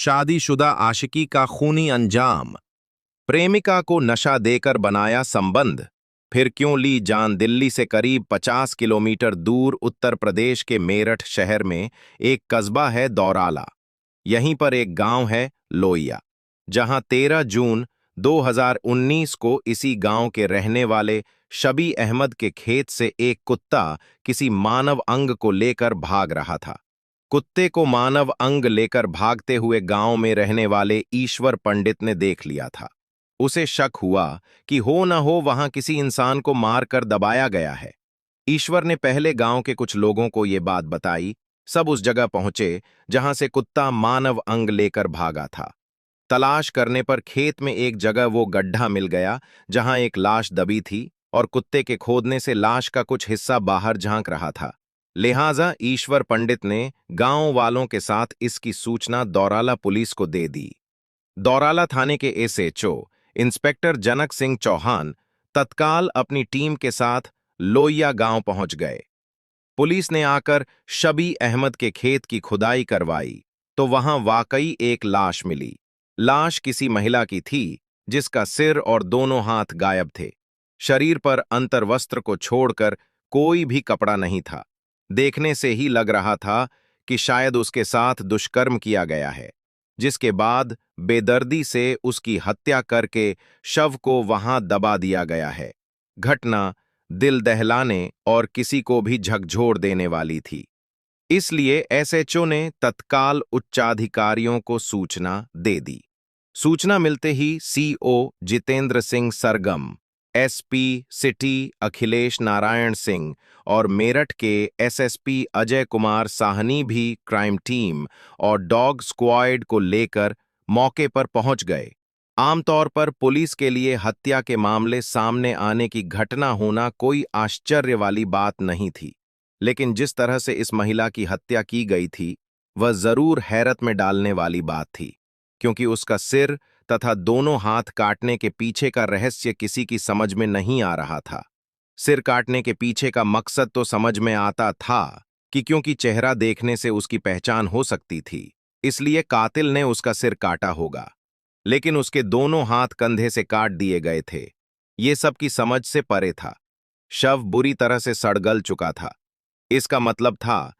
शादीशुदा आशिकी का खूनी अंजाम। प्रेमिका को नशा देकर बनाया संबंध। फिर क्यों ली जान। दिल्ली से करीब 50 किलोमीटर दूर उत्तर प्रदेश के मेरठ शहर में एक कस्बा है दौराला। यहीं पर एक गांव है लोहिया, जहां 13 जून 2019 को इसी गांव के रहने वाले शबी अहमद के खेत से एक कुत्ता किसी मानव अंग को लेकर भाग रहा था। कुत्ते को मानव अंग लेकर भागते हुए गांव में रहने वाले ईश्वर पंडित ने देख लिया था। उसे शक हुआ कि हो न हो वहां किसी इंसान को मारकर दबाया गया है। ईश्वर ने पहले गांव के कुछ लोगों को ये बात बताई। सब उस जगह पहुंचे जहां से कुत्ता मानव अंग लेकर भागा था। तलाश करने पर खेत में एक जगह वो गड्ढा मिल गया जहां एक लाश दबी थी और कुत्ते के खोदने से लाश का कुछ हिस्सा बाहर झांक रहा था। लिहाजा ईश्वर पंडित ने गांव वालों के साथ इसकी सूचना दौराला पुलिस को दे दी। दौराला थाने के एसएचओ इंस्पेक्टर जनक सिंह चौहान तत्काल अपनी टीम के साथ लोहिया गांव पहुंच गए। पुलिस ने आकर शबी अहमद के खेत की खुदाई करवाई तो वहां वाकई एक लाश मिली। लाश किसी महिला की थी जिसका सिर और दोनों हाथ गायब थे। शरीर पर अंतर्वस्त्र को छोड़कर कोई भी कपड़ा नहीं था। देखने से ही लग रहा था कि शायद उसके साथ दुष्कर्म किया गया है, जिसके बाद बेदर्दी से उसकी हत्या करके शव को वहां दबा दिया गया है। घटना दिल दहलाने और किसी को भी झकझोर देने वाली थी। इसलिए एसएचओ ने तत्काल उच्चाधिकारियों को सूचना दे दी। सूचना मिलते ही सीओ जितेंद्र सिंह सरगम, एसपी सिटी अखिलेश नारायण सिंह और मेरठ के एसएसपी अजय कुमार साहनी भी क्राइम टीम और डॉग स्क्वाड को लेकर मौके पर पहुंच गए। आमतौर पर पुलिस के लिए हत्या के मामले सामने आने की घटना होना कोई आश्चर्य वाली बात नहीं थी, लेकिन जिस तरह से इस महिला की हत्या की गई थी वह जरूर हैरत में डालने वाली बात थी, क्योंकि उसका सिर तथा दोनों हाथ काटने के पीछे का रहस्य किसी की समझ में नहीं आ रहा था। सिर काटने के पीछे का मकसद तो समझ में आता था कि क्योंकि चेहरा देखने से उसकी पहचान हो सकती थी, इसलिए कातिल ने उसका सिर काटा होगा, लेकिन उसके दोनों हाथ कंधे से काट दिए गए थे। ये सब की समझ से परे था। शव बुरी तरह से सड़गल चुका था। इसका मतलब था